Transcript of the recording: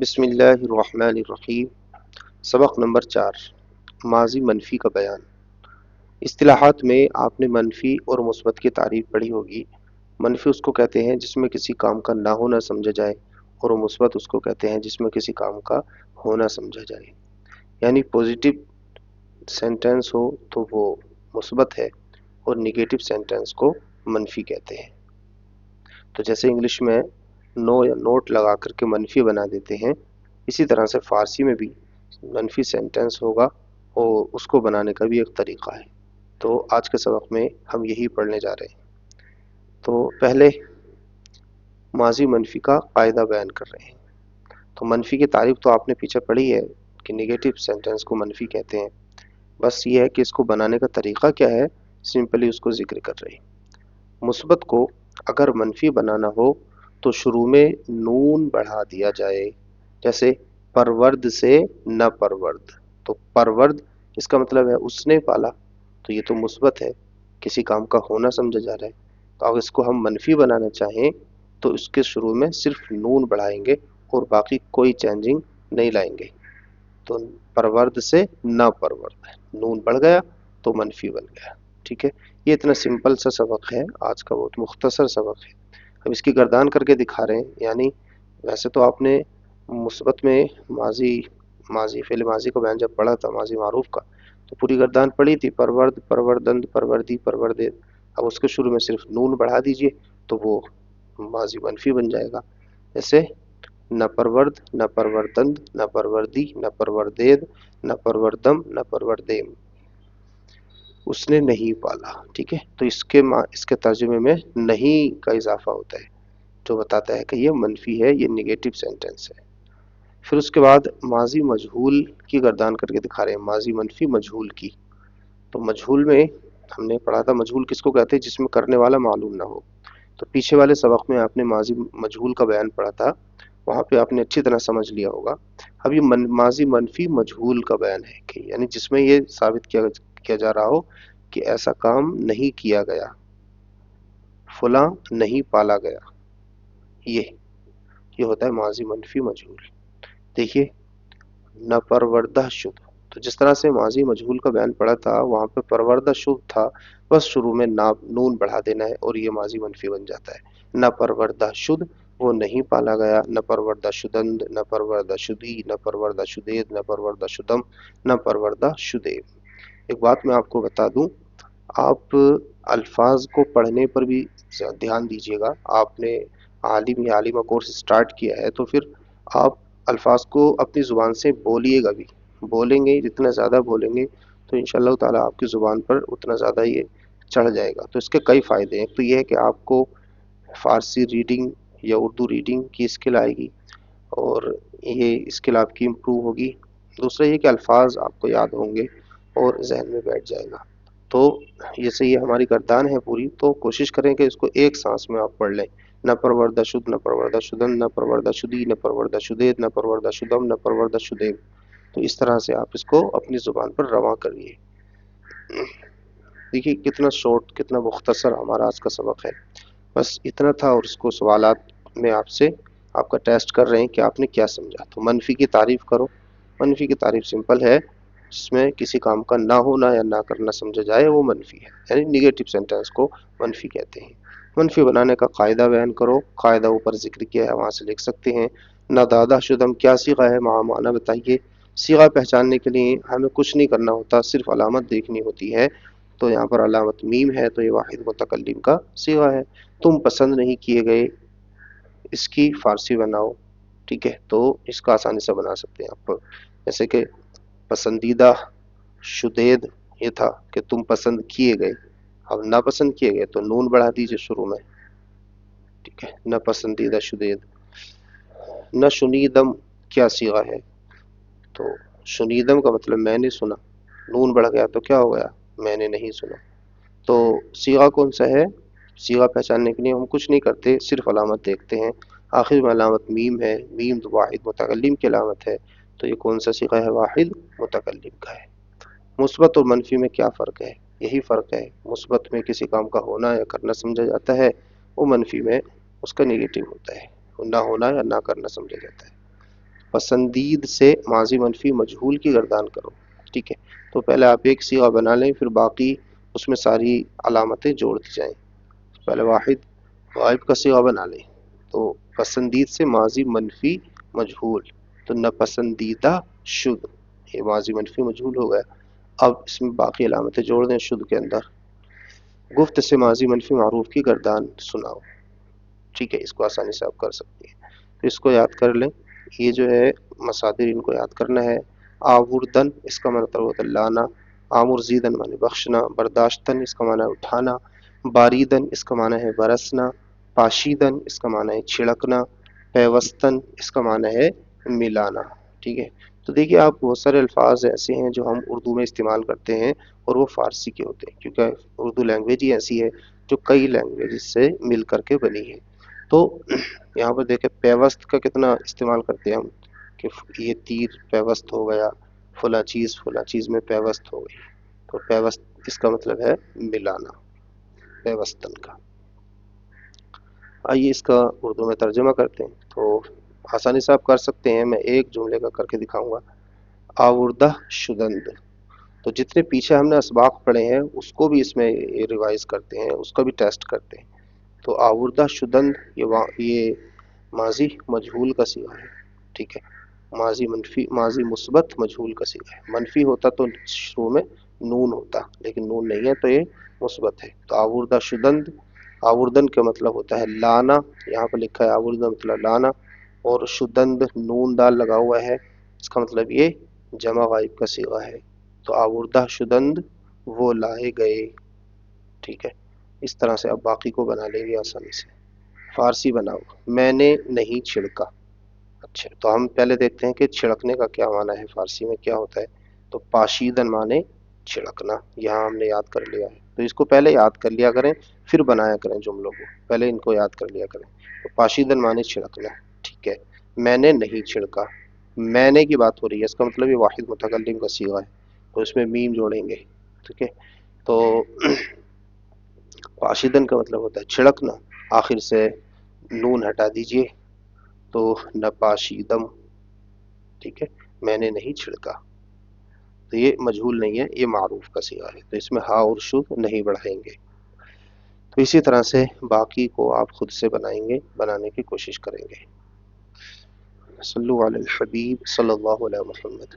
بسم اللہ الرحمن الرحیم۔ سبق نمبر 4، ماضی منفی کا بیان۔ اصطلاحات میں آپ نے منفی اور مثبت کی تعریف پڑھی ہوگی۔ منفی اس کو کہتے ہیں جس میں کسی کام کا نہ ہونا سمجھا جائے، اور مثبت اس کو کہتے ہیں جس میں کسی کام کا ہونا سمجھا جائے۔ یعنی پوزیٹیو سینٹینس ہو تو وہ مثبت ہے، اور نیگیٹو سینٹینس کو منفی کہتے ہیں۔ تو جیسے انگلش میں نو یا نوٹ لگا کر کے منفی بنا دیتے ہیں، اسی طرح سے فارسی میں بھی منفی سینٹینس ہوگا، اور اس کو بنانے کا بھی ایک طریقہ ہے۔ تو آج کے سبق میں ہم یہی پڑھنے جا رہے ہیں۔ تو پہلے ماضی منفی کا قاعدہ بیان کر رہے ہیں۔ تو منفی کی تعریف تو آپ نے پیچھے پڑھی ہے کہ نیگیٹو سینٹینس کو منفی کہتے ہیں، بس یہ ہے کہ اس کو بنانے کا طریقہ کیا ہے، سمپلی اس کو ذکر کر رہے ہیں۔ مثبت کو اگر منفی بنانا ہو تو شروع میں نون بڑھا دیا جائے، جیسے پرورد سے نہ پرورد۔ تو پرورد اس کا مطلب ہے اس نے پالا، تو یہ تو مثبت ہے، کسی کام کا ہونا سمجھا جا رہا ہے۔ تو اگر اس کو ہم منفی بنانا چاہیں تو اس کے شروع میں صرف نون بڑھائیں گے اور باقی کوئی چینجنگ نہیں لائیں گے۔ تو پرورد سے نہ پرورد، نون بڑھ گیا تو منفی بن گیا۔ ٹھیک ہے، یہ اتنا سمپل سا سبق ہے آج کا، بہت مختصر سبق ہے۔ اب اس کی گردان کر کے دکھا رہے ہیں۔ یعنی ویسے تو آپ نے مثبت میں ماضی فعل ماضی کا بیان جب پڑھا تھا، ماضی معروف کا، تو پوری گردان پڑھی تھی، پرورد، پروردند، پروردی، پروردید۔ اب اس کے شروع میں صرف نون بڑھا دیجئے تو وہ ماضی منفی بن جائے گا۔ جیسے نہ پرورد، نہ پروردند، نہ پروردی، نہ پروردید، نہ پروردم، نہ پروردیم، اس نے نہیں پالا۔ ٹھیک ہے، تو اس کے ترجمے میں نہیں کا اضافہ ہوتا ہے، جو بتاتا ہے کہ یہ منفی ہے، یہ نیگیٹو سینٹینس ہے۔ پھر اس کے بعد ماضی مجہول کی گردان کر کے دکھا رہے ہیں، ماضی منفی مجہول کی۔ تو مجہول میں ہم نے پڑھا تھا مجہول کس کو کہتے ہیں، جس میں کرنے والا معلوم نہ ہو۔ تو پیچھے والے سبق میں آپ نے ماضی مجہول کا بیان پڑھا تھا، وہاں پہ آپ نے اچھی طرح سمجھ لیا ہوگا۔ اب یہ ماضی منفی مجہول کا بیان ہے، کہ یعنی جس میں یہ ثابت کیا جا رہا ہو کہ ایسا کام نہیں کیا گیا، فلاں نہیں پالا گیا، یہ ہوتا ہے ماضی منفی مجہول۔ دیکھیے نہ پروردہ شد، تو جس طرح سے ماضی مجہول کا بیان پڑا تھا وہاں پہ پروردہ شد تھا، بس شروع میں نون بڑھا دینا ہے اور یہ ماضی منفی بن جاتا ہے۔ نہ پروردہ شد، وہ نہیں پالا گیا۔ نہ پروردہ شدند، نہ پروردہ شدی، نہ پروردہ شدید، نہ پروردہ شدم، نہ پروردہ شدیب۔ ایک بات میں آپ کو بتا دوں، آپ الفاظ کو پڑھنے پر بھی دھیان دیجیے گا۔ آپ نے عالم یا عالمہ کورس سٹارٹ کیا ہے تو پھر آپ الفاظ کو اپنی زبان سے بولیے گا بھی، بولیں گے جتنا زیادہ بولیں گے تو انشاءاللہ تعالیٰ آپ کی زبان پر اتنا زیادہ یہ چڑھ جائے گا۔ تو اس کے کئی فائدے ہیں۔ تو یہ ہے کہ آپ کو فارسی ریڈنگ یا اردو ریڈنگ کی اسکل آئے گی، اور یہ اسکل آپ کی امپروو ہوگی۔ دوسرا یہ کہ الفاظ آپ کو یاد ہوں گے اور ذہن میں بیٹھ جائے گا۔ تو جیسے یہ ہماری گردان ہے پوری، تو کوشش کریں کہ اس کو ایک سانس میں آپ پڑھ لیں۔ نہ پروردہ شد، نہ پروردہ شدن، نہ پروردہ شدی، نہ پروردہ شدید، نہ پروردہ شدم، نہ پروردہ شدیب۔ تو اس طرح سے آپ اس کو اپنی زبان پر رواں کریے۔ دیکھیے کتنا شارٹ، کتنا مختصر ہمارا آج کا سبق ہے۔ بس اتنا تھا، اور اس کو سوالات میں آپ کا ٹیسٹ کر رہے ہیں کہ آپ نے کیا سمجھا۔ تو منفی کی تعریف کرو۔ منفی کی تعریف سمپل ہے، جس میں کسی کام کا نہ ہونا یا نہ کرنا سمجھا جائے وہ منفی ہے، یعنی نیگیٹو سینٹینس کو منفی کہتے ہیں۔ منفی بنانے کا قاعدہ بیان کرو۔ قاعدہ اوپر ذکر کیا ہے، وہاں سے لکھ سکتے ہیں۔ نہ دادہ شدم کیا صیغہ ہے، معنی بتائیے۔ صیغہ پہچاننے کے لیے ہمیں کچھ نہیں کرنا ہوتا، صرف علامت دیکھنی ہوتی ہے۔ تو یہاں پر علامت میم ہے، تو یہ واحد متکلم کا صیغہ ہے۔ تم پسند نہیں کیے گئے، اس کی فارسی بناؤ۔ ٹھیک ہے، تو اس کا آسانی سے بنا سکتے ہیں آپ، جیسے کہ پسندیدہ شدید یہ تھا کہ تم پسند کیے گئے، اب نہ پسند کیے گئے تو نون بڑھا دیجئے شروع میں۔ ٹھیک ہے، نہ پسندیدہ شدید۔ نہ شنیدم کیا صیغہ ہے، تو شنیدم کا مطلب میں نے سنا، نون بڑھ گیا تو کیا ہو گیا، میں نے نہیں سنا۔ تو صیغہ کون سا ہے، صیغہ پہچاننے کے لیے ہم کچھ نہیں کرتے، صرف علامت دیکھتے ہیں۔ آخر میں علامت میم ہے، میم تو واحد متکلم کی علامت ہے، تو یہ کون سا صیغہ ہے، واحد متکلم کا ہے۔ مثبت اور منفی میں کیا فرق ہے، یہی فرق ہے۔ مثبت میں کسی کام کا ہونا یا کرنا سمجھا جاتا ہے، وہ منفی میں اس کا نیگیٹو ہوتا ہے، نہ ہونا یا نہ کرنا سمجھا جاتا ہے۔ پسندید سے ماضی منفی مجہول کی گردان کرو. ٹھیک ہے، تو پہلے آپ ایک صیغہ بنا لیں، پھر باقی اس میں ساری علامتیں جوڑ دی جائیں. پہلے واحد غائب کا صیغہ بنا لیں. تو پسندید سے ماضی منفی مجہول، تو ناپسندیدہ شد، یہ ماضی منفی مجہول ہو گیا. اب اس میں باقی علامتیں جوڑ دیں شد کے اندر. گفت سے ماضی منفی معروف کی گردان سناؤ. ٹھیک ہے، اس کو آسانی سے آپ کر سکتے ہیں. تو اس کو یاد کر لیں. یہ جو ہے مصادر، ان کو یاد کرنا ہے. آوردن اس کا مطلب ہوتا ہے لانا. آمرزیدن معنی بخشنا. برداشتن اس کا معنی ہے اٹھانا. باریدن اس کا معنی ہے برسنا. پاشیدن اس کا معنی ہے چھڑکنا. پیوستن اس کا معنی ہے ملانا. ٹھیک ہے، تو دیکھیے آپ بہت سارے الفاظ ایسے ہیں جو ہم اردو میں استعمال کرتے ہیں اور وہ فارسی کے ہوتے ہیں، کیونکہ اردو لینگویج ہی ایسی ہے جو کئی لینگویج سے مل کر کے بنی ہے. تو یہاں پر دیکھیں پیوست کا کتنا استعمال کرتے ہیں ہم، کہ یہ تیر پیوست ہو گیا، فلاں چیز میں پیوست ہو گئی. تو پیوست اس کا مطلب ہے ملانا، پیوستن کا. آئیے اس کا اردو میں ترجمہ کرتے ہیں. تو آسانی سے آپ کر سکتے ہیں، میں ایک جملے کا کر کے دکھاؤں گا. آوردہ شدند، تو جتنے پیچھے ہم نے اسباق پڑھے ہیں اس کو بھی اس میں ریوائز کرتے ہیں، اس کا بھی ٹیسٹ کرتے ہیں. تو آوردہ شدند یہ ماضی مجہول کا صیغہ ہے. ٹھیک ہے، ماضی منفی، ماضی مثبت مجہول کا صیغہ ہے. منفی ہوتا تو شروع میں نون ہوتا، لیکن نون نہیں ہے تو یہ مثبت ہے. تو آوردہ شدند، آوردن کا مطلب ہوتا ہے لانا. یہاں پر لکھا ہے آوردن مطلب لانا، اور شدند نون دال لگا ہوا ہے، اس کا مطلب یہ جمع غائب کا صیغہ ہے. تو آوردہ شدند وہ لائے گئے. ٹھیک ہے، اس طرح سے آپ باقی کو بنا لیں گے آسانی سے. فارسی بناؤ. میں نے نہیں چھڑکا. اچھا، تو ہم پہلے دیکھتے ہیں کہ چھڑکنے کا کیا معنی ہے، فارسی میں کیا ہوتا ہے. تو پاشیدن معنی چھڑکنا، یہاں ہم نے یاد کر لیا ہے. تو اس کو پہلے یاد کر لیا کریں، پھر بنایا کریں جملوں کو، پہلے ان کو یاد کر لیا کریں. تو پاشیدن معنی چھڑکنا. ٹھیک ہے، میں نے نہیں چھڑکا. میں نے کی بات ہو رہی ہے، اس کا مطلب یہ واحد متکلم کا صیغہ ہے، تو اس میں میم جوڑیں گے. ٹھیک ہے، تو پاشیدن کا مطلب ہوتا ہے چھڑکنا، آخر سے نون ہٹا دیجئے تو نپاشیدم. ٹھیک ہے، میں نے نہیں چھڑکا. تو یہ مجہول نہیں ہے، یہ معروف کا صیغہ ہے، تو اس میں ہا اور شد نہیں بڑھائیں گے. تو اسی طرح سے باقی کو آپ خود سے بنائیں گے، بنانے کی کوشش کریں گے. صلو علی الحبیب صلی اللہ علیہ محمد.